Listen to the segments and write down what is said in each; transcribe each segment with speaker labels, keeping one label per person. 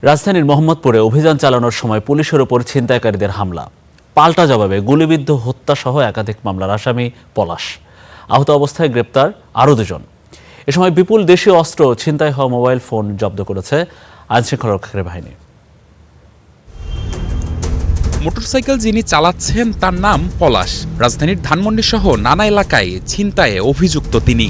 Speaker 1: রাজধানীর মোহাম্মদপুরে অভিযান চালানোর সময় পুলিশের ওপর ছিনতাইকারীদের হামলা, পাল্টা জবাবে গুলিবিদ্ধ হত্যাসহ একাধিক মামলার আসামি পলাশ। আহত অবস্থায় গ্রেপ্তার আরও দুজন। এ সময় বিপুল দেশীয় অস্ত্র, ছিনতাই হওয়া মোবাইল ফোন জব্দ করেছে আইনশৃঙ্খলা রক্ষাকারী বাহিনী।
Speaker 2: মোটরসাইকেল যিনি চালাচ্ছেন তার নাম পলাশ। রাজধানীর ধানমন্ডি সহ নানা এলাকায় ছিনতাইয়ে অভিযুক্ত তিনি।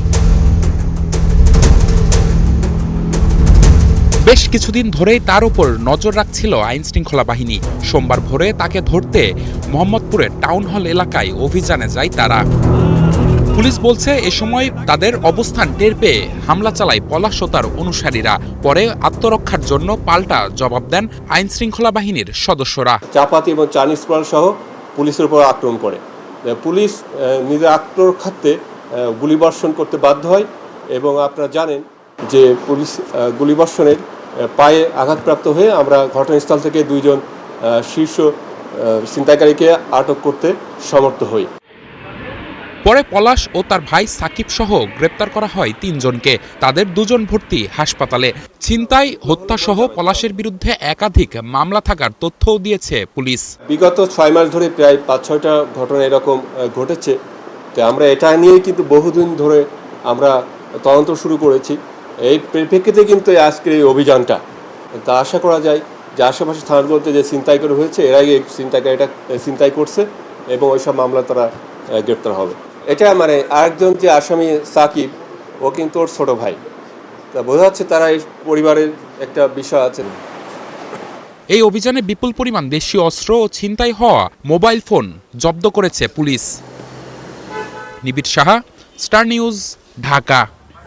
Speaker 2: বেশ কিছুদিন ধরেই তার উপর নজর রাখছিল আইনশৃঙ্খলা বাহিনী। সোমবার ভোরে তাকে ধরতে মোহাম্মদপুরের টাউন হল এলাকায় অভিযানে যায় তারা। পুলিশ বলছে এ সময় তাদের অবস্থান টের পেয়ে হামলা চালায় পলাশ ও তার অনুসারীরা। পরে আত্মরক্ষার জন্য পাল্টা জবাব দেন আইনশৃঙ্খলা বাহিনীর সদস্যরা।
Speaker 3: চাপাতি এবং চাইনিজ প্রয়াল সহ পুলিশের উপর আক্রমণ করে। পুলিশ নিজের আত্মরক্ষার্থে গুলিবর্ষণ করতে বাধ্য হয় এবং আপনারা জানেন যে পুলিশ গুলিবর্ষণের পায়ে আঘাতপ্রাপ্ত হয়ে আমরা ঘটনাস্থল থেকে দুইজন শীর্ষ ছিনতাইকারীকে আটক করতে সমর্থ হই।
Speaker 2: পরে পলাশ ও তার ভাই সাকিব সহ গ্রেপ্তার করা হয় তিনজনকে। তাদের দুজন ভর্তি হাসপাতালে। ছিনতাই, হত্যা সহ পলাশের বিরুদ্ধে একাধিক মামলা থাকার তথ্যও দিয়েছে পুলিশ।
Speaker 3: বিগত 6 মাস ধরে প্রায় 5-6টা ঘটনা এরকম ঘটেছে। তো আমরা এটা নিয়েই কিন্তু বহুদিন ধরে আমরা তদন্ত শুরু করেছি। এই পরিপ্রেক্ষিতে কিন্তু আজকের এই অভিযানটা, তা আশা করা যায় যে আশেপাশে থানাগুলোতে যে ছিনতাইকারী হয়েছে এর আগে ছিনতাইকারীটা ছিনতাই করছে এবং ওইসব মামলা তারা গ্রেপ্তার হবে। এটা মানে আরেকজন যে আসামি সাকিব, ও কিন্তু ওর ছোট ভাই। তা বোঝা যাচ্ছে তারা এই পরিবারের একটা বিষয় আছে।
Speaker 2: এই অভিযানে বিপুল পরিমাণ দেশীয় অস্ত্র ও ছিনতাই হওয়া মোবাইল ফোন জব্দ করেছে পুলিশ। নিবিড় সাহা, স্টার নিউজ, ঢাকা।